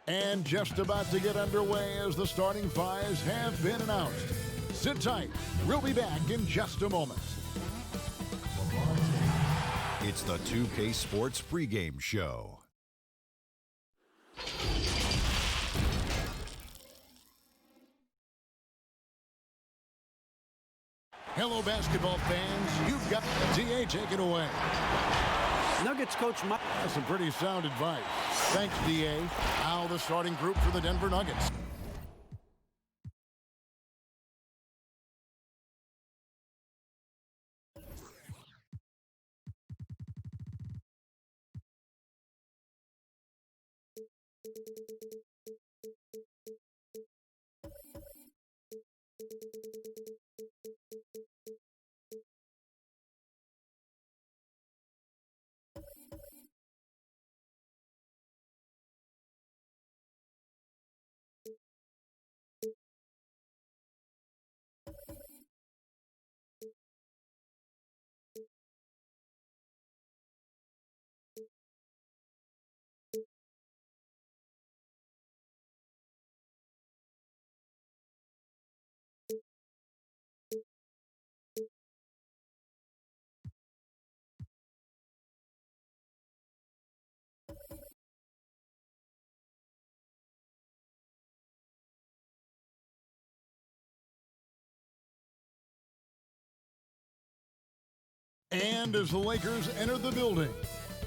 And just about to get underway as the starting fives have been announced. Sit tight. We'll be back in just a moment. It's the 2K Sports pregame show. Hello, basketball fans. You've got the DA. Take it away. Nuggets coach Mike. That's some pretty sound advice. Thanks, DA. Now the starting group for the Denver Nuggets. And as the Lakers entered the building,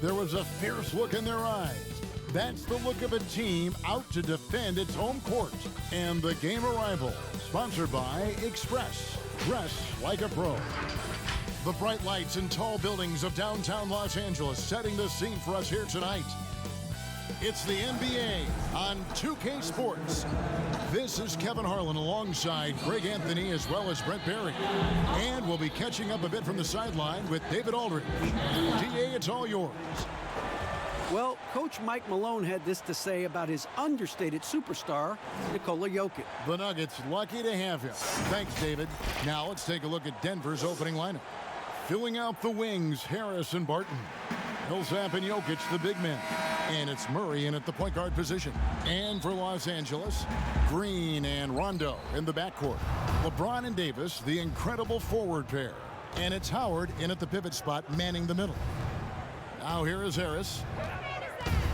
there was a fierce look in their eyes. That's the look of a team out to defend its home court. And the game arrival, sponsored by Express. Dress like a pro. The bright lights and tall buildings of downtown Los Angeles setting the scene for us here tonight. It's the NBA on 2K Sports. This is Kevin Harlan alongside Greg Anthony as well as Brent Barry. And we'll be catching up a bit from the sideline with David Aldridge. DA, it's all yours. Well, Coach Mike Malone had this to say about his understated superstar, Nikola Jokic. The Nuggets lucky to have him. Thanks, David. Now let's take a look at Denver's opening lineup. Filling out the wings, Harris and Barton. Millsap and Jokic, the big men. And it's Murray in at the point guard position. And for Los Angeles, Green and Rondo in the backcourt. LeBron and Davis, the incredible forward pair. And it's Howard in at the pivot spot, manning the middle. Now here is Harris.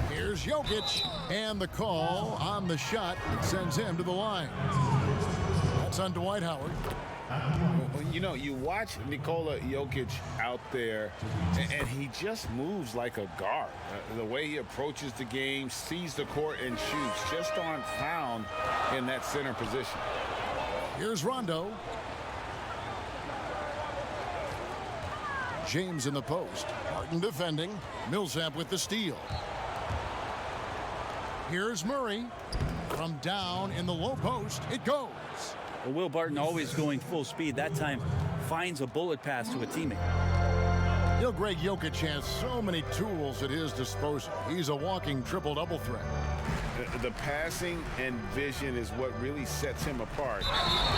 Here's Jokic. And the call on the shot sends him to the line. That's on Dwight Howard. You know, you watch Nikola Jokic out there, and he just moves like a guard. The way he approaches the game, sees the court, and shoots just aren't found in that center position. Here's Rondo. James in the post. Martin defending. Millsap with the steal. Here's Murray. From down in the low post, it goes. Well, Will Barton always going full speed. That time finds a bullet pass to a teammate. You know, Greg Jokic has so many tools at his disposal. He's a walking triple-double threat. The passing and vision is what really sets him apart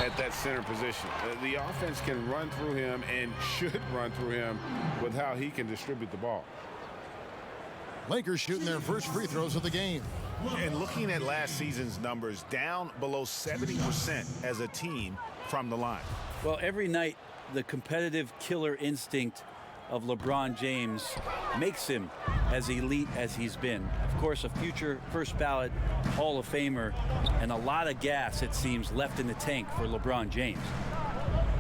at that center position. The offense can run through him and should run through him with how he can distribute the ball. Lakers shooting their first free throws of the game. And looking at last season's numbers, down below 70% as a team from the line. Well, every night, the competitive killer instinct of LeBron James makes him as elite as he's been. Of course, a future first ballot Hall of Famer, and a lot of gas, it seems, left in the tank for LeBron James.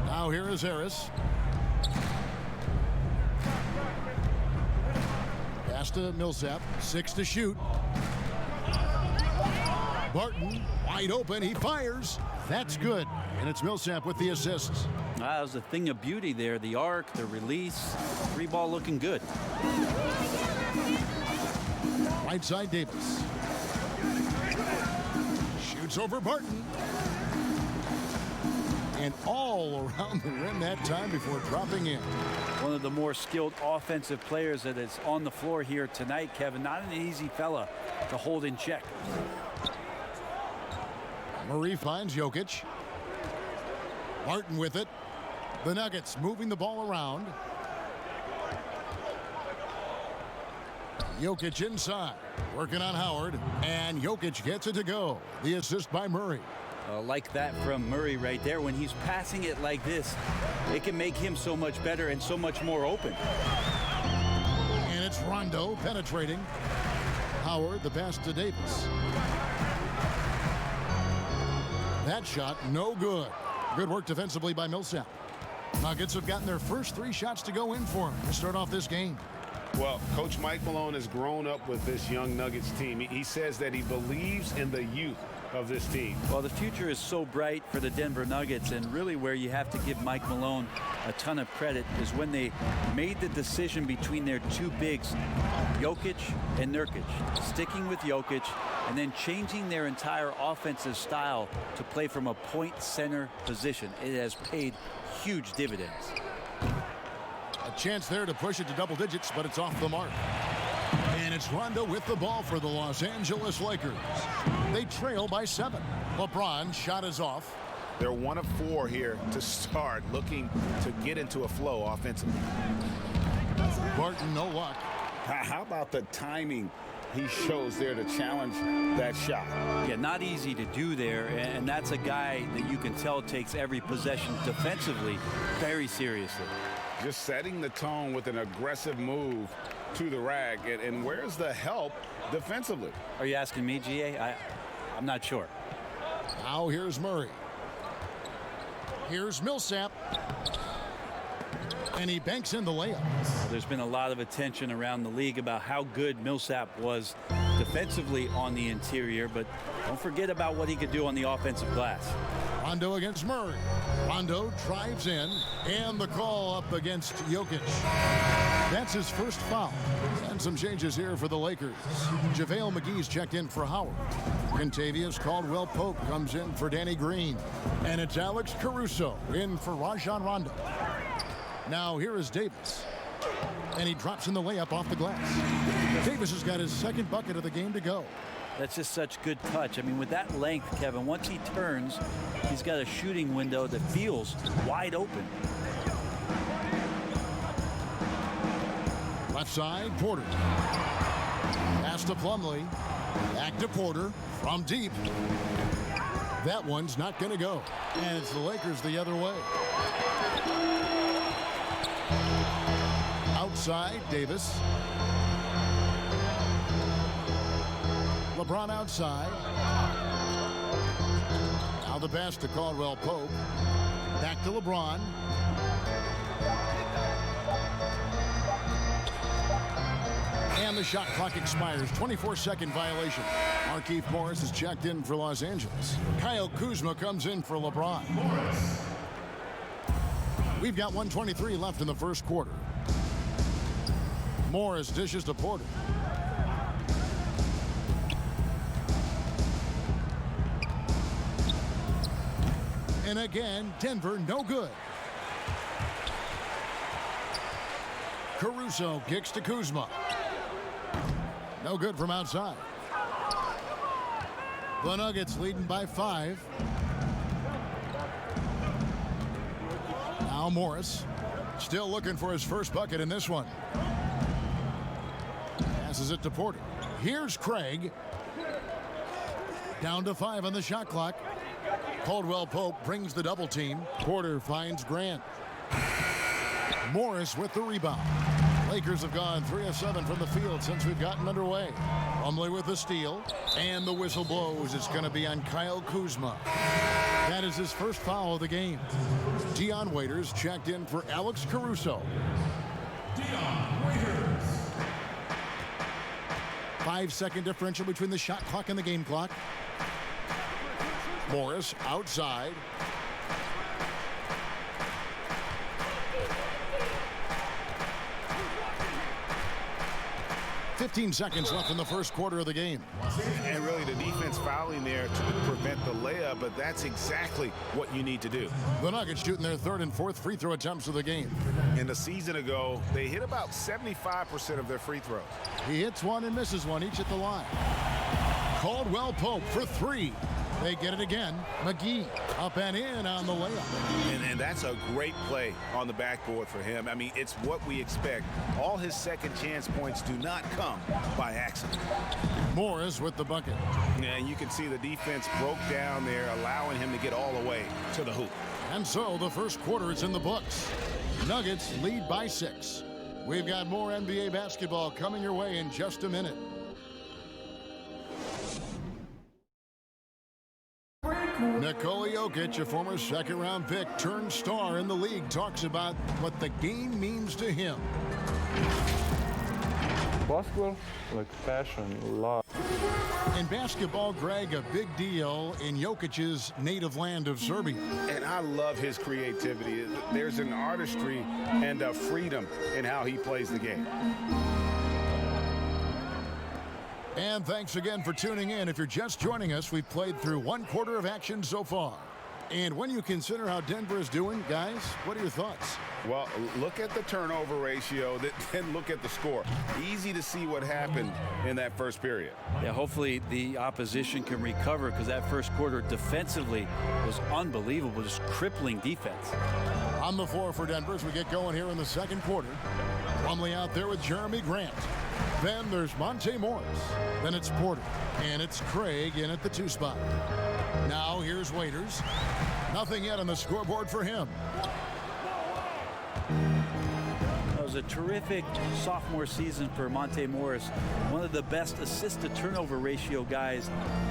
Now here is Harris. Pass to Millsap, 6 to shoot. Barton, wide open, he fires. That's good. And it's Millsap with the assists. That was a thing of beauty there. The arc, the release, free ball looking good. Right side, Davis. Shoots over Barton. And all around the rim that time before dropping in. One of the more skilled offensive players that is on the floor here tonight, Kevin. Not an easy fella to hold in check. Murray finds Jokic. Martin with it. The Nuggets moving the ball around. Jokic inside, working on Howard, and Jokic gets it to go. The assist by Murray. Like that from Murray right there. When he's passing it like this, it can make him so much better and so much more open. And it's Rondo penetrating. Howard, the pass to Davis. That shot, no good. Good work defensively by Millsap. Nuggets have gotten their first 3 shots to go in for him to start off this game. Well, Coach Mike Malone has grown up with this young Nuggets team. He says that he believes in the youth of this team. Well, the future is so bright for the Denver Nuggets, and really where you have to give Mike Malone a ton of credit is when they made the decision between their 2 bigs, Jokic and Nurkic, sticking with Jokic and then changing their entire offensive style to play from a point center position. It has paid huge dividends. A chance there to push it to double digits, but it's off the mark. And it's Rondo with the ball for the Los Angeles Lakers. They trail by 7. LeBron shot is off. They're 1 of 4 here to start, looking to get into a flow offensively. Barton, no luck. How about the timing he shows there to challenge that shot? Yeah, not easy to do there, and that's a guy that you can tell takes every possession defensively very seriously. Just setting the tone with an aggressive move to the rack. And where's the help defensively? Are you asking me, GA? I'm not sure. Now here's Murray. Here's Millsap. And he banks in the layup. There's been a lot of attention around the league about how good Millsap was defensively on the interior, but don't forget about what he could do on the offensive glass. Rondo against Murray. Rondo drives in, and the call up against Jokic. That's his first foul. And some changes here for the Lakers. JaVale McGee's checked in for Howard. Contavious Caldwell-Pope comes in for Danny Green. And it's Alex Caruso in for Rajon Rondo. Now here is Davis. And he drops in the layup off the glass. Davis has got his second bucket of the game to go. That's just such good touch. I mean, with that length, Kevin, once he turns, he's got a shooting window that feels wide open. Left side, Porter. Pass to Plumlee. Back to Porter from deep. That one's not going to go. And it's the Lakers the other way. Outside, Davis. LeBron outside. Now the pass to Caldwell-Pope. Back to LeBron. And the shot clock expires. 24-second violation. Markieff Morris is checked in for Los Angeles. Kyle Kuzma comes in for LeBron. We've got 1:23 left in the first quarter. Morris dishes to Porter. And again, Denver no good. Caruso kicks to Kuzma. No good from outside. The Nuggets leading by 5. Now Morris still looking for his first bucket in this one. Passes it to Porter. Here's Craig. Down to 5 on the shot clock. Caldwell-Pope brings the double team. Porter finds Grant. Morris with the rebound. Lakers have gone 3 of 7 from the field since we've gotten underway. Plumlee with the steal, and the whistle blows. It's going to be on Kyle Kuzma. That is his first foul of the game. Dion Waiters checked in for Alex Caruso. Dion Waiters. 5-second differential between the shot clock and the game clock. Morris outside. 15 seconds left in the first quarter of the game. And really the defense fouling there to prevent the layup, but that's exactly what you need to do. The Nuggets shooting their third and fourth free throw attempts of the game. In the season ago, they hit about 75% of their free throws. He hits one and misses one, each at the line. Caldwell Pope for three. They get it again. McGee up and in on the layup. And that's a great play on the backboard for him. I mean, it's what we expect. All his second chance points do not come by accident. Morris with the bucket. And you can see the defense broke down there, allowing him to get all the way to the hoop. And so the first quarter is in the books. Nuggets lead by 6. We've got more NBA basketball coming your way in just a minute. Nikola Jokic, a former second-round pick turned star in the league, talks about what the game means to him. Basketball, like passion, love. In basketball, Greg, a big deal in Jokic's native land of Serbia. And I love his creativity. There's an artistry and a freedom in how he plays the game. And thanks again for tuning in. If you're just joining us, we've played through one quarter of action so far. And when you consider how Denver is doing, guys, what are your thoughts? Well, look at the turnover ratio, then look at the score. Easy to see what happened in that first period. Yeah, hopefully the opposition can recover, because that first quarter defensively was unbelievable, just crippling defense. On the floor for Denver as we get going here in the second quarter. Plumlee out there with Jeremy Grant. Then there's Monte Morris. Then it's Porter. And it's Craig in at the 2 spot. Now here's Waiters. Nothing yet on the scoreboard for him. That was a terrific sophomore season for Monte Morris. One of the best assist-to-turnover ratio guys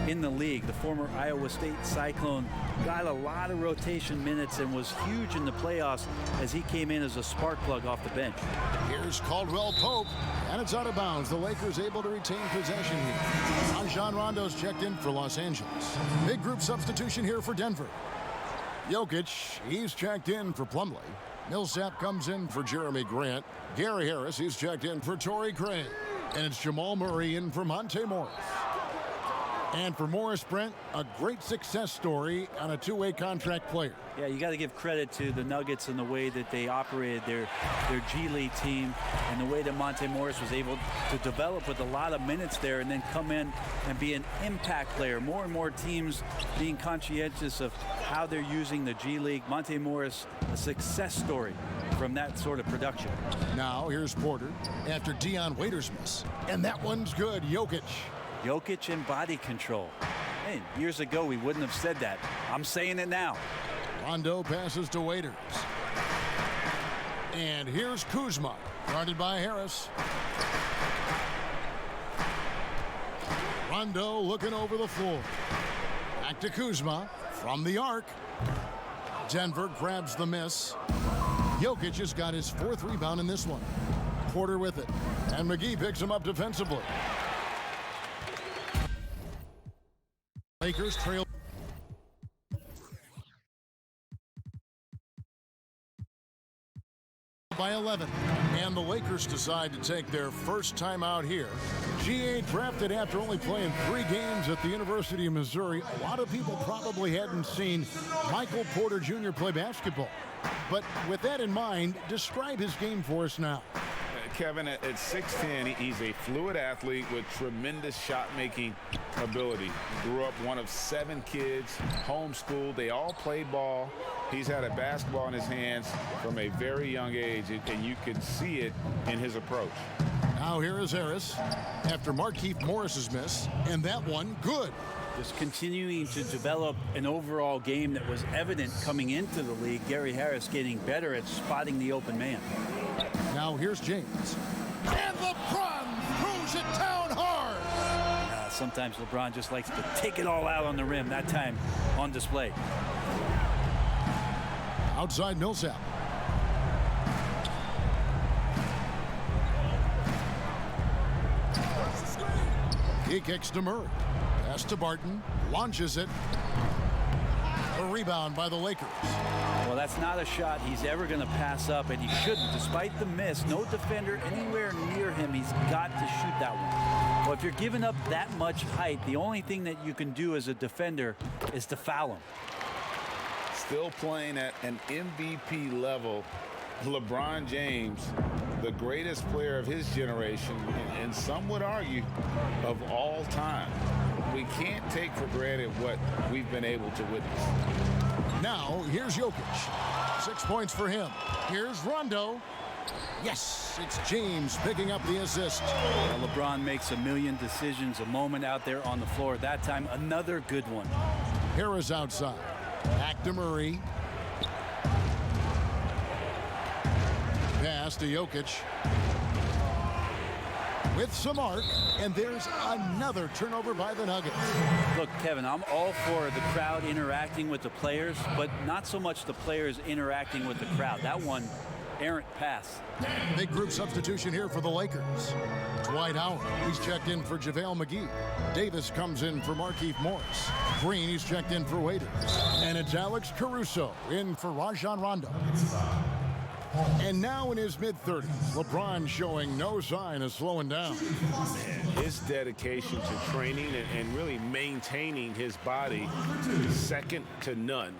in the league. The former Iowa State Cyclone got a lot of rotation minutes and was huge in the playoffs as he came in as a spark plug off the bench. Here's Caldwell Pope, and it's out of bounds. The Lakers able to retain possession here. Rajon Rondo's checked in for Los Angeles. Big group substitution here for Denver. Jokic, he's checked in for Plumlee. Millsap comes in for Jeremy Grant. Gary Harris, he's checked in for Torrey Craig. And it's Jamal Murray in for Monte Morris. And for Morris, Brent, a great success story on a two-way contract player. Yeah, you got to give credit to the Nuggets and the way that they operated their G League team, and the way that Monte Morris was able to develop with a lot of minutes there and then come in and be an impact player. More and more teams being conscientious of how they're using the G League. Monte Morris, a success story from that sort of production. Now here's Porter after Dion Waiters' miss. And that one's good. Jokic in body control. Hey, years ago we wouldn't have said that. I'm saying it now. Rondo passes to Waiters. And here's Kuzma, guarded by Harris. Rondo looking over the floor. Back to Kuzma from the arc. Denver grabs the miss. Jokic has got his 4th rebound in this one. Porter with it. And McGee picks him up defensively. Lakers trail by 11, and the Lakers decide to take their first time out here. GA drafted after only playing 3 games at the University of Missouri. A lot of people probably hadn't seen Michael Porter Jr. play basketball. But with that in mind, describe his game for us now. Kevin, at 6'10", he's a fluid athlete with tremendous shot-making ability. Grew up one of 7 kids, homeschooled. They all played ball. He's had a basketball in his hands from a very young age, and you can see it in his approach. Now here is Harris after Markieff Morris's miss, and that one good. Just continuing to develop an overall game that was evident coming into the league. Gary Harris getting better at spotting the open man. Now here's James. And LeBron throws it down hard. Sometimes LeBron just likes to take it all out on the rim. That time on display. Outside Millsap. He kicks to Murray. Pass to Barton. Launches it. A rebound by the Lakers. Well, that's not a shot he's ever going to pass up, and he shouldn't. Despite the miss, no defender anywhere near him. He's got to shoot that one. Well, if you're giving up that much height, the only thing that you can do as a defender is to foul him. Still playing at an MVP level, LeBron James, the greatest player of his generation, and some would argue of all time. We can't take for granted what we've been able to witness. Now, here's Jokic. 6 points for him. Here's Rondo. Yes, it's James picking up the assist. Well, LeBron makes a million decisions a moment out there on the floor. That time, another good one. Harris outside. Back to Murray. Pass to Jokic. With some arc, and there's another turnover by the Nuggets. Look, Kevin, I'm all for the crowd interacting with the players, but not so much the players interacting with the crowd. That one, errant pass. Big group substitution here for the Lakers. Dwight Howard, he's checked in for JaVale McGee. Davis comes in for Markieff Morris. Green, he's checked in for Waiters. And it's Alex Caruso in for Rajon Rondo. And now in his mid-30s, LeBron showing no sign of slowing down. His dedication to training and really maintaining his body is second to none.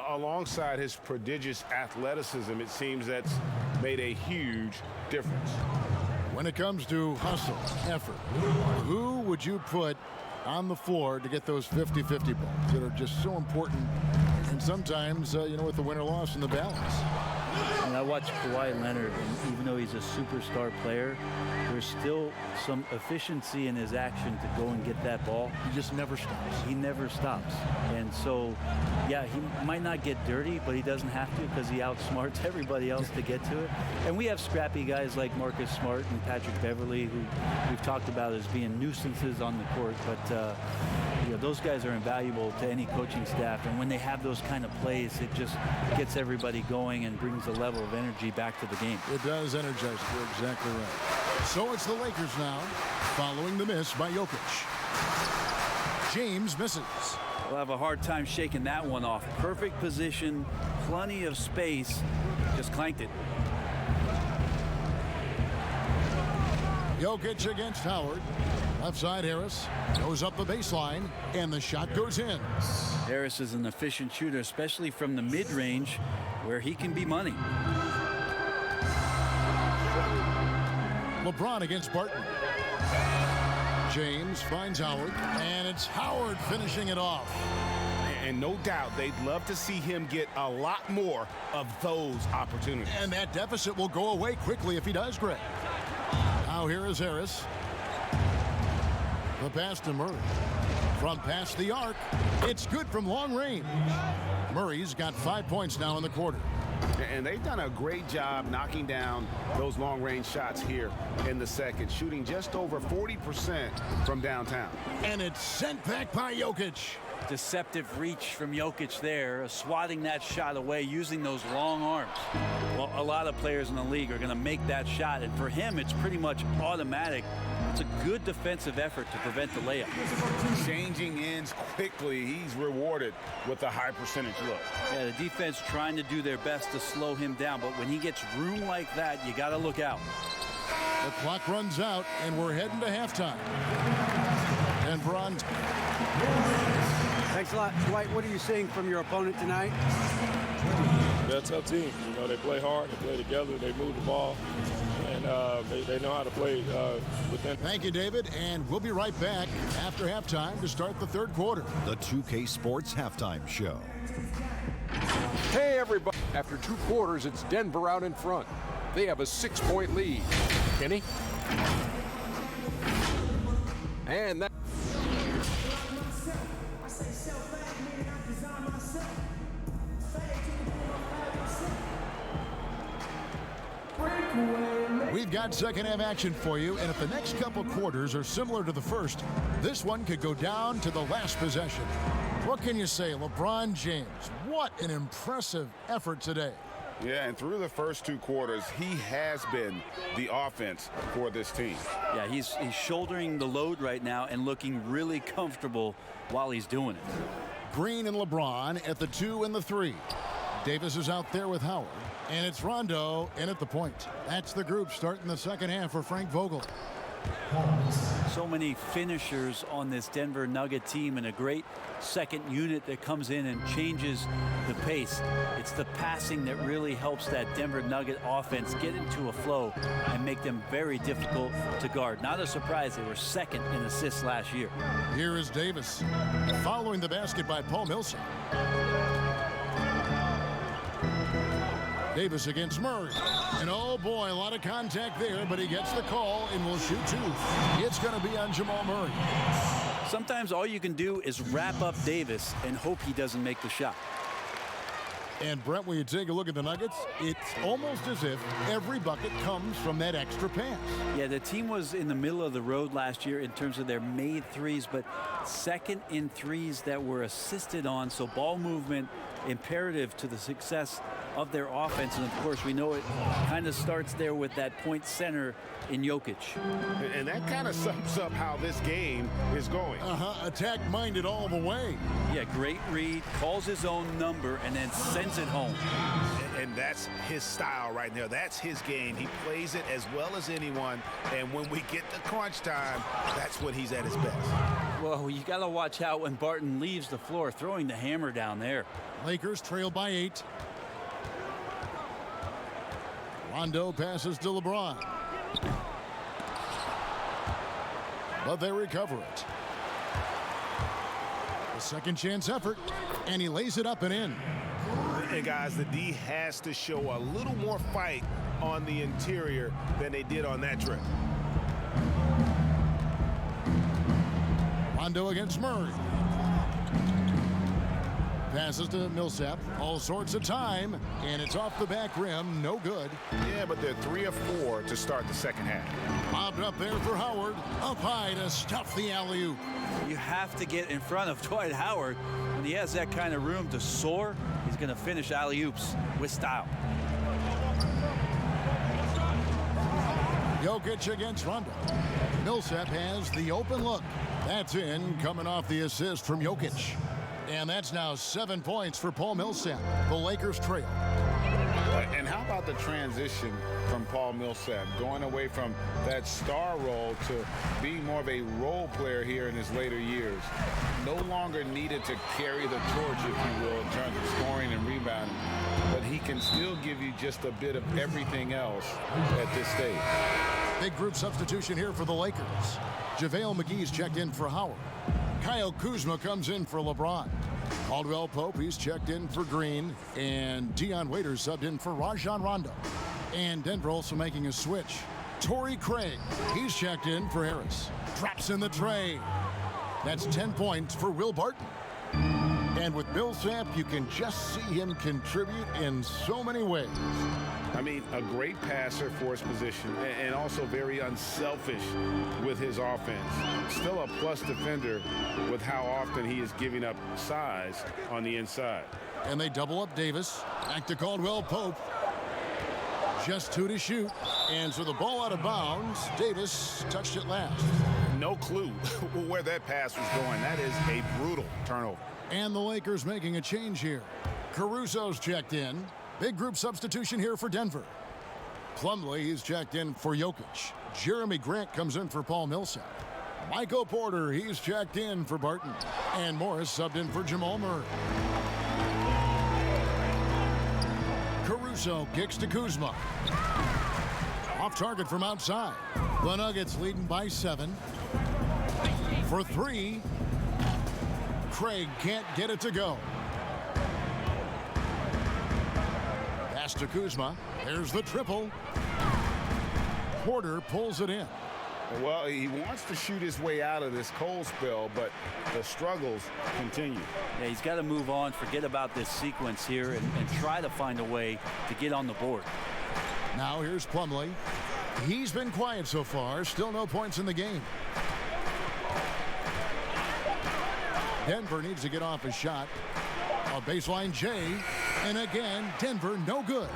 Alongside his prodigious athleticism, it seems that's made a huge difference. When it comes to hustle, effort, who would you put on the floor to get those 50-50 balls that are just so important? And sometimes, with the win or loss in the balance. And I watch Kawhi Leonard, and even though he's a superstar player, there's still some efficiency in his action to go and get that ball. He just never stops. He never stops. And so, yeah, he might not get dirty, but he doesn't have to because he outsmarts everybody else to get to it. And we have scrappy guys like Marcus Smart and Patrick Beverly, who we've talked about as being nuisances on the court. But, those guys are invaluable to any coaching staff. And when they have those kind of plays, it just gets everybody going and brings a level of energy back to the game. It does energize. You're exactly right. So it's the Lakers now, following the miss by Jokic. James misses. We'll have a hard time shaking that one off. Perfect position, plenty of space, just clanked it. Jokic against Howard. Left side Harris goes up the baseline, and the shot goes in. Harris is an efficient shooter, especially from the mid-range, where he can be money. LeBron against Barton. James finds Howard, and it's Howard finishing it off. And no doubt they'd love to see him get a lot more of those opportunities. And that deficit will go away quickly if he does, Greg. Now here is Harris. The pass to Murray. From past the arc, it's good from long range. Murray's got 5 points now in the quarter. And they've done a great job knocking down those long-range shots here in the second, shooting just over 40% from downtown. And it's sent back by Jokic. Deceptive reach from Jokic there, swatting that shot away using those long arms. Well, a lot of players in the league are going to make that shot, and for him, it's pretty much automatic. It's a good defensive effort to prevent the layup. Changing ends quickly, he's rewarded with a high percentage look. Yeah, the defense trying to do their best to slow him down, but when he gets room like that, you got to look out. The clock runs out, and we're heading to halftime. And Bron. Thanks a lot, Dwight. What are you seeing from your opponent tonight? They're a tough team. They play hard, they play together, they move the ball, and they know how to play within. Thank you, David, and we'll be right back after halftime to start the third quarter. The 2K Sports Halftime Show. Hey, everybody. After 2 quarters, it's Denver out in front. They have a 6-point lead. Kenny? And that... We've got second half action for you, and if the next couple quarters are similar to the first, this one could go down to the last possession. What can you say, LeBron James? What an impressive effort today. Yeah, and through the first 2 quarters, he has been the offense for this team. Yeah, he's shouldering the load right now and looking really comfortable while he's doing it. Green and LeBron at the 2 and the 3. Davis is out there with Howard. And it's Rondo in at the point. That's the group starting the second half for Frank Vogel. So many finishers on this Denver Nugget team, and a great second unit that comes in and changes the pace. It's the passing that really helps that Denver Nugget offense get into a flow and make them very difficult to guard. Not a surprise they were second in assists last year. Here is Davis following the basket by Paul Millsap. Davis against Murray. And oh boy, a lot of contact there, but he gets the call and will shoot two. It's going to be on Jamal Murray. Sometimes all you can do is wrap up Davis and hope he doesn't make the shot. And Brent, when you take a look at the Nuggets, it's almost as if every bucket comes from that extra pass. Yeah, the team was in the middle of the road last year in terms of their made threes, but second in threes that were assisted on. So ball movement imperative to the success of their offense. And of course, we know it kind of starts there with that point center in Jokic. And that kind of sums up how this game is going. Attack-minded all the way. Yeah, great read, calls his own number, and then sends it home. And that's his style right there. That's his game. He plays it as well as anyone. And when we get to crunch time, that's when he's at his best. Well, you got to watch out when Barton leaves the floor, throwing the hammer down there. Lakers trail by 8. Rondo passes to LeBron. But they recover it. A second chance effort, and he lays it up and in. And guys, the D has to show a little more fight on the interior than they did on that trip. Rondo against Murray. Passes to Millsap. All sorts of time, and it's off the back rim. No good. Yeah, but they're 3 of 4 to start the second half. Bobbed up there for Howard. Up high to stuff the alley-oop. You have to get in front of Dwight Howard. When he has that kind of room to soar, he's going to finish alley-oops with style. Jokic against Rondo. Millsap has the open look. That's in, coming off the assist from Jokic. And that's now 7 points for Paul Millsap. The Lakers trail. And how about the transition from Paul Millsap, going away from that star role to being more of a role player here in his later years? No longer needed to carry the torch, if you will, in terms of scoring and rebounding. But he can still give you just a bit of everything else at this stage. Big group substitution here for the Lakers. JaVale McGee's checked in for Howard. Kyle Kuzma comes in for LeBron. Caldwell Pope, he's checked in for Green. And Dion Waiters subbed in for Rajon Rondo. And Denver also making a switch. Torrey Craig, he's checked in for Harris. Drops in the tray. That's 10 points for Will Barton. And with Millsap, you can just see him contribute in so many ways. I mean, a great passer for his position and also very unselfish with his offense. Still a plus defender with how often he is giving up size on the inside. And they double up Davis. Back to Caldwell Pope. Just 2 to shoot. And so the ball out of bounds. Davis touched it last. No clue where that pass was going. That is a brutal turnover. And the Lakers making a change here. Caruso's checked in. Big group substitution here for Denver. Plumlee, he's checked in for Jokic. Jeremy Grant comes in for Paul Millsap. Michael Porter, he's checked in for Barton. And Morris subbed in for Jamal Murray. Caruso kicks to Kuzma. Off target from outside. The Nuggets leading by 7. For 3. Craig can't get it to go. Pass to Kuzma. There's the triple. Porter pulls it in. Well, he wants to shoot his way out of this cold spell, but the struggles continue. Yeah, he's got to move on, forget about this sequence here, and try to find a way to get on the board. Now here's Plumlee. He's been quiet so far. Still no points in the game. Denver needs to get off a shot. A baseline J. And again, Denver no good.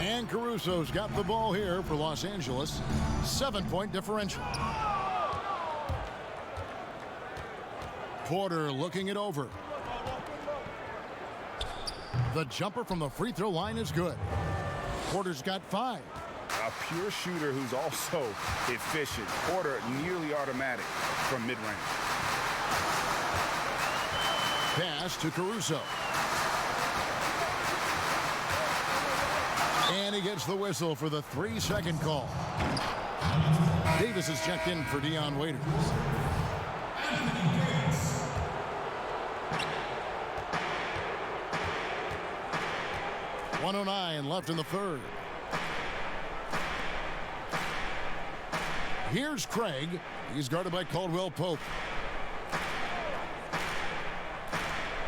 And Caruso's got the ball here for Los Angeles. 7-point differential. Porter looking it over. The jumper from the free throw line is good. Porter's got 5. A pure shooter who's also efficient. Porter nearly automatic from mid-range. Pass to Caruso. And he gets the whistle for the 3-second call. Davis is checked in for Dion Waiters. .109 left in the third. Here's Craig. He's guarded by Caldwell Pope.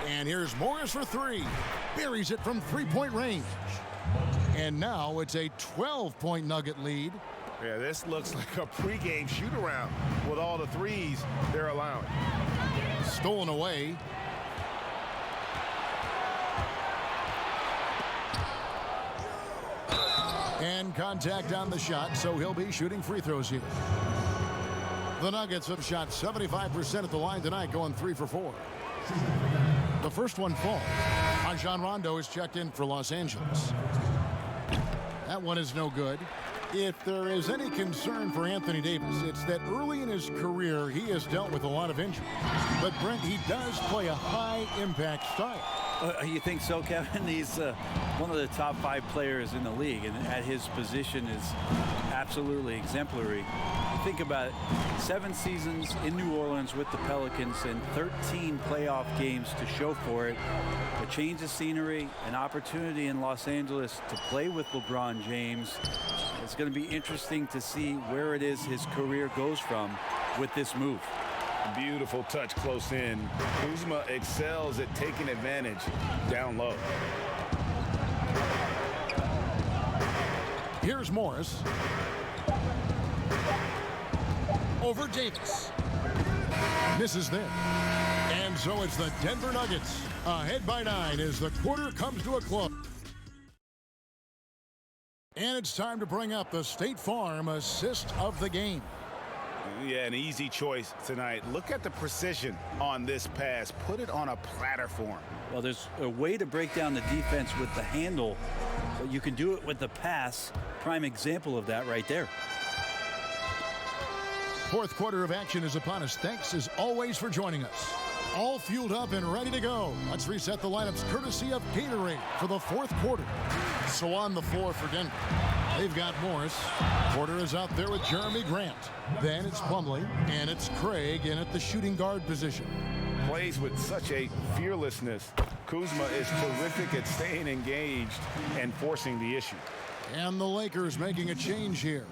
And here's Morris for 3. Buries it from 3-point range. And now it's a 12-point Nugget lead. Yeah, this looks like a pregame shoot-around with all the threes they're allowing. Stolen away. And contact on the shot, so he'll be shooting free throws here. The Nuggets have shot 75% at the line tonight, going 3 for 4. The first one falls. Rajon Rondo is checked in for Los Angeles. That one is no good. If there is any concern for Anthony Davis, it's that early in his career he has dealt with a lot of injuries. But Brent, he does play a high-impact style. You think so, Kevin? He's one of the top 5 players in the league, and at his position is absolutely exemplary. You think about it, 7 seasons in New Orleans with the Pelicans and 13 playoff games to show for it. A change of scenery, an opportunity in Los Angeles to play with LeBron James. It's going to be interesting to see where it is his career goes from with this move. Beautiful touch close in. Kuzma excels at taking advantage down low. Here's Morris. Over Davis. Misses there. And so it's the Denver Nuggets ahead by 9 as the quarter comes to a close. And it's time to bring up the State Farm assist of the game. Yeah, an easy choice tonight. Look at the precision on this pass. Put it on a platter for him. Well, there's a way to break down the defense with the handle, but you can do it with the pass. Prime example of that right there. Fourth quarter of action is upon us. Thanks as always for joining us. All fueled up and ready to go. Let's reset the lineups courtesy of Gatorade for the fourth quarter. So on the floor for Denver, they've got Morris. Porter is out there with Jeremy Grant. Then it's Plumlee, and it's Craig in at the shooting guard position. Plays with such a fearlessness. Kuzma is terrific at staying engaged and forcing the issue. And the Lakers making a change here.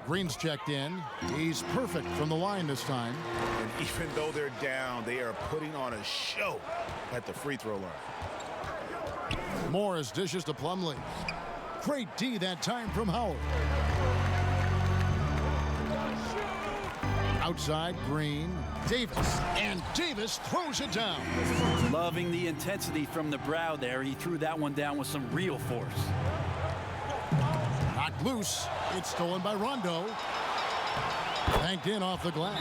Green's checked in. He's perfect from the line this time. And even though they're down, they are putting on a show at the free throw line. Morris dishes to Plumlee. Great D that time from Howard. Outside, Green, Davis, and Davis throws it down. Loving the intensity from the brow there. He threw that one down with some real force. Knocked loose. It's stolen by Rondo. Banked in off the glass.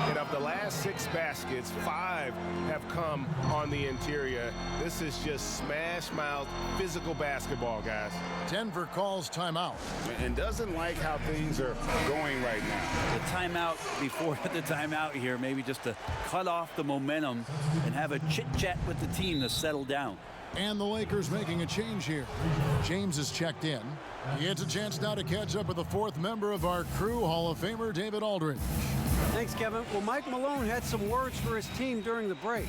And of the last 6 baskets, 5 have come on the interior. This is just smash mouth physical basketball, guys. Denver calls timeout. And doesn't like how things are going right now. The timeout before the timeout here, maybe just to cut off the momentum and have a chit-chat with the team to settle down. And the Lakers making a change here. James is checked in. He gets a chance now to catch up with the 4th member of our crew, Hall of Famer David Aldridge. Thanks, Kevin. Well, Mike Malone had some words for his team during the break.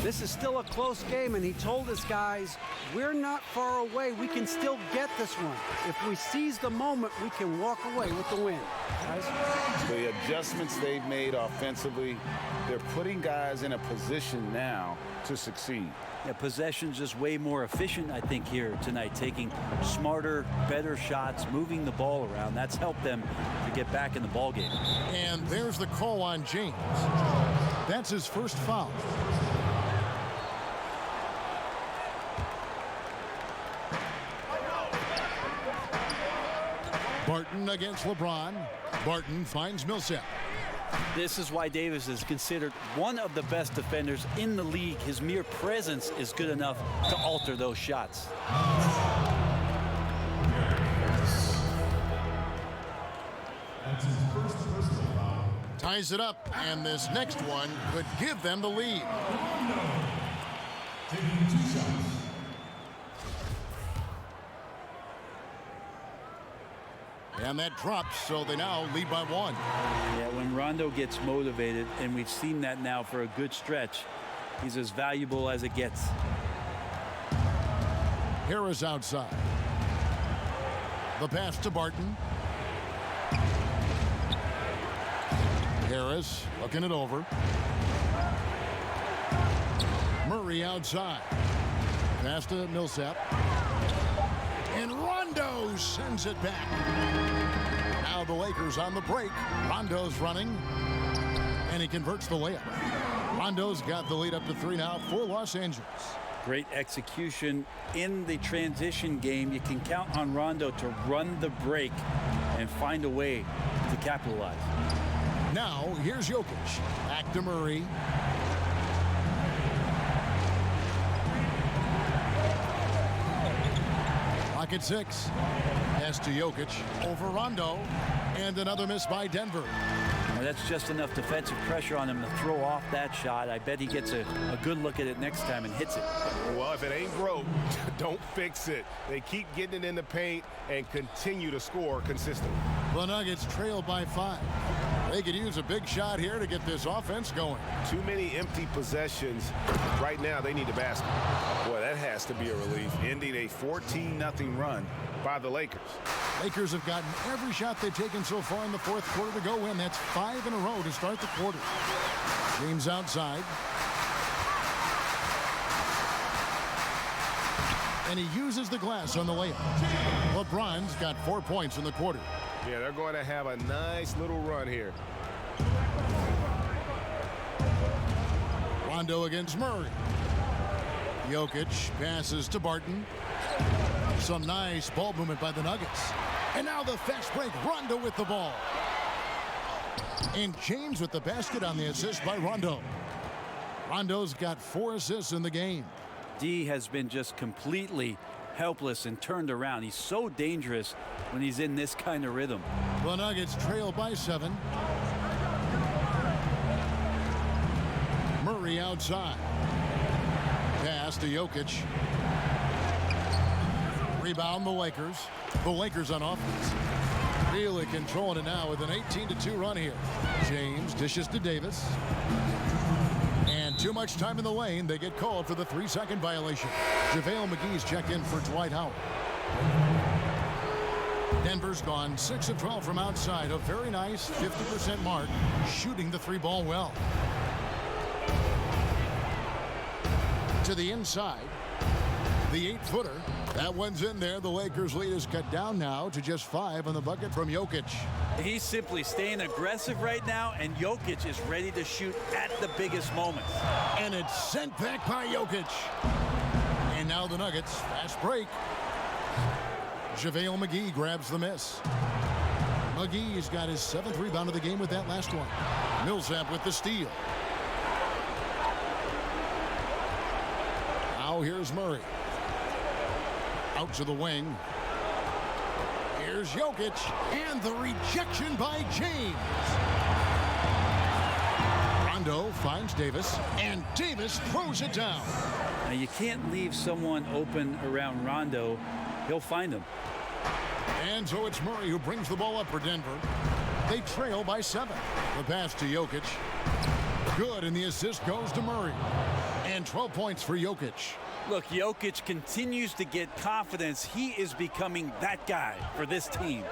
This is still a close game, and he told his guys, we're not far away. We can still get this one. If we seize the moment, we can walk away with the win. Guys? The adjustments they've made offensively, they're putting guys in a position now to succeed. Yeah, possession's just way more efficient, I think, here tonight, taking smarter, better shots, moving the ball around. That's helped them to get back in the ball game. And there's the call on James. That's his first foul. Barton against LeBron. Barton finds Millsap. This is why Davis is considered one of the best defenders in the league. His mere presence is good enough to alter those shots. Ties it up, and this next one could give them the lead. And that drops, so they now lead by 1. Yeah, when Rondo gets motivated, and we've seen that now for a good stretch, he's as valuable as it gets. Harris outside. The pass to Barton. Harris looking it over. Murray outside. Pass to Millsap. And Rondo sends it back. Now the Lakers on the break. Rondo's running. And he converts the layup. Rondo's got the lead up to 3 now for Los Angeles. Great execution in the transition game. You can count on Rondo to run the break and find a way to capitalize. Now, here's Jokic. Back to Murray. Clock at 6. Pass to Jokic. Over Rondo. And another miss by Denver. Well, that's just enough defensive pressure on him to throw off that shot. I bet he gets a good look at it next time and hits it. Well, if it ain't broke, don't fix it. They keep getting it in the paint and continue to score consistently. The Nuggets trail by 5. They could use a big shot here to get this offense going. Too many empty possessions. Right now, they need a basket. Boy, that has to be a relief. Ending a 14-0 run by the Lakers. Lakers have gotten every shot they've taken so far in the fourth quarter to go in. That's 5 in a row to start the quarter. James outside. And he uses the glass on the layup. LeBron's got 4 points in the quarter. Yeah, they're going to have a nice little run here. Rondo against Murray. Jokic passes to Barton. Some nice ball movement by the Nuggets. And now the fast break. Rondo with the ball. And James with the basket on the assist by Rondo. Rondo's got 4 assists in the game. D has been just completely helpless and turned around. He's so dangerous when he's in this kind of rhythm. The Nuggets trail by 7. Murray outside. Pass to Jokic. Rebound the Lakers. The Lakers on offense. Really controlling it now with an 18-2 run here. James dishes to Davis. And too much time in the lane. They get called for the 3-second violation. JaVale McGee's checked in for Dwight Howard. Denver's gone 6 of 12 from outside. A very nice 50% mark. Shooting the 3-ball well. To the inside. The 8-footer. That one's in there. The Lakers' lead is cut down now to just 5 on the bucket from Jokic. He's simply staying aggressive right now, and Jokic is ready to shoot at the biggest moments. And it's sent back by Jokic. And now the Nuggets, fast break. JaVale McGee grabs the miss. McGee's got his 7th rebound of the game with that last one. Millsap with the steal. Now here's Murray. Out to the wing. Here's Jokic, and the rejection by James. Rondo finds Davis, and Davis throws it down. Now you can't leave someone open around Rondo. He'll find him. And so it's Murray who brings the ball up for Denver. They trail by 7. The pass to Jokic. Good, and the assist goes to Murray. And 12 points for Jokic. Look, Jokic continues to get confidence. He is becoming that guy for this team.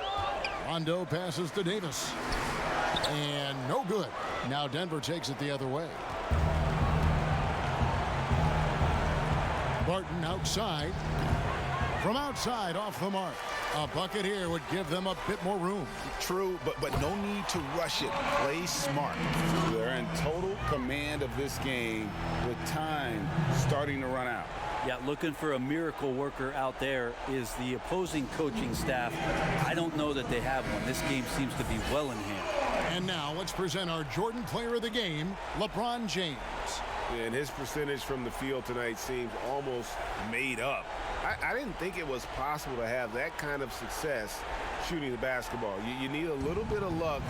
Rondo passes to Davis. And no good. Now Denver takes it the other way. Barton outside. From outside, off the mark. A bucket here would give them a bit more room. True, but no need to rush it. Play smart. They're in total command of this game with time starting to run out. Yeah, looking for a miracle worker out there is the opposing coaching staff. I don't know that they have one. This game seems to be well in hand. And now let's present our Jordan Player of the Game, LeBron James. And his percentage from the field tonight seems almost made up. I didn't think it was possible to have that kind of success shooting the basketball. You need a little bit of luck,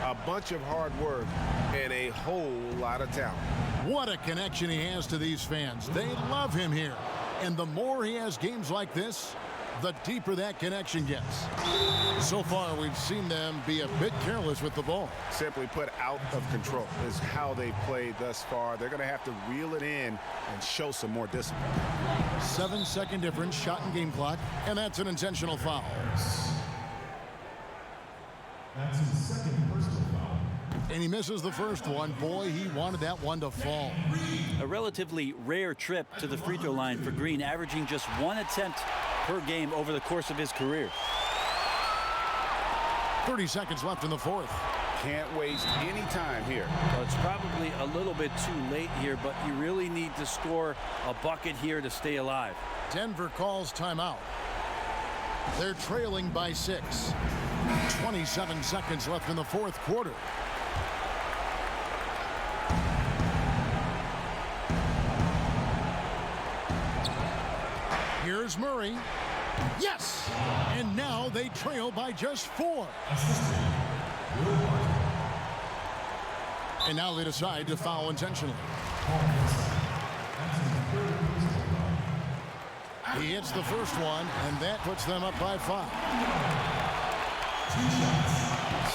a bunch of hard work, and a whole lot of talent. What a connection he has to these fans. They love him here. And the more he has games like this, the deeper that connection gets. So far, we've seen them be a bit careless with the ball. Simply put, out of control is how they've played thus far. They're going to have to reel it in and show some more discipline. 7-second difference, shot and game clock, and that's an intentional foul. That's his second personal foul. And he misses the first one. Boy, he wanted that one to fall. A relatively rare trip to the free throw line for Green, averaging just one attempt per game over the course of his career. 30 seconds left in the fourth. Can't waste any time here. Well, it's probably a little bit too late here, but you really need to score a bucket here to stay alive. Denver calls timeout. They're trailing by 6. 27 seconds left in the fourth quarter. Here's Murray. Yes! And now they trail by just 4. And now they decide to foul intentionally. He hits the first one, and that puts them up by 5.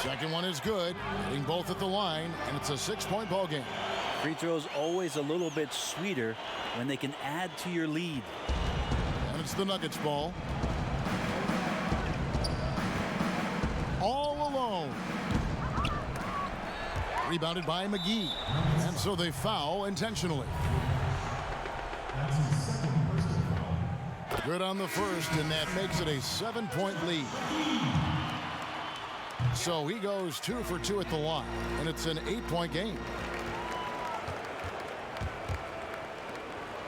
Second one is good, hitting both at the line, and it's a 6-point ball game. Free throws always a little bit sweeter when they can add to your lead. And it's the Nuggets ball. All alone. Rebounded by McGee. And so they foul intentionally. That's his second personal foul. Good on the first, and that makes it a 7-point lead. So he goes 2 for 2 at the line, and it's an 8-point game.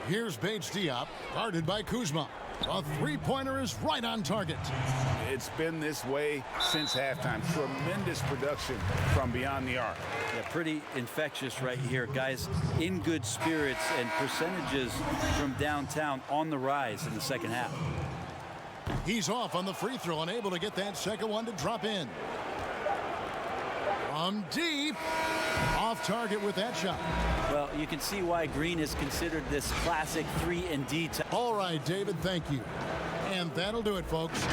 Here's Bates Diop, guarded by Kuzma. A three-pointer is right on target. It's been this way since halftime. Tremendous production from beyond the arc. Yeah, pretty infectious right here. Guys in good spirits, and percentages from downtown on the rise in the second half. He's off on the free throw, unable to get that second one to drop in. From deep, off target with that shot. Well, you can see why Green is considered this classic 3-and-D. All right, David, thank you. And that'll do it, folks.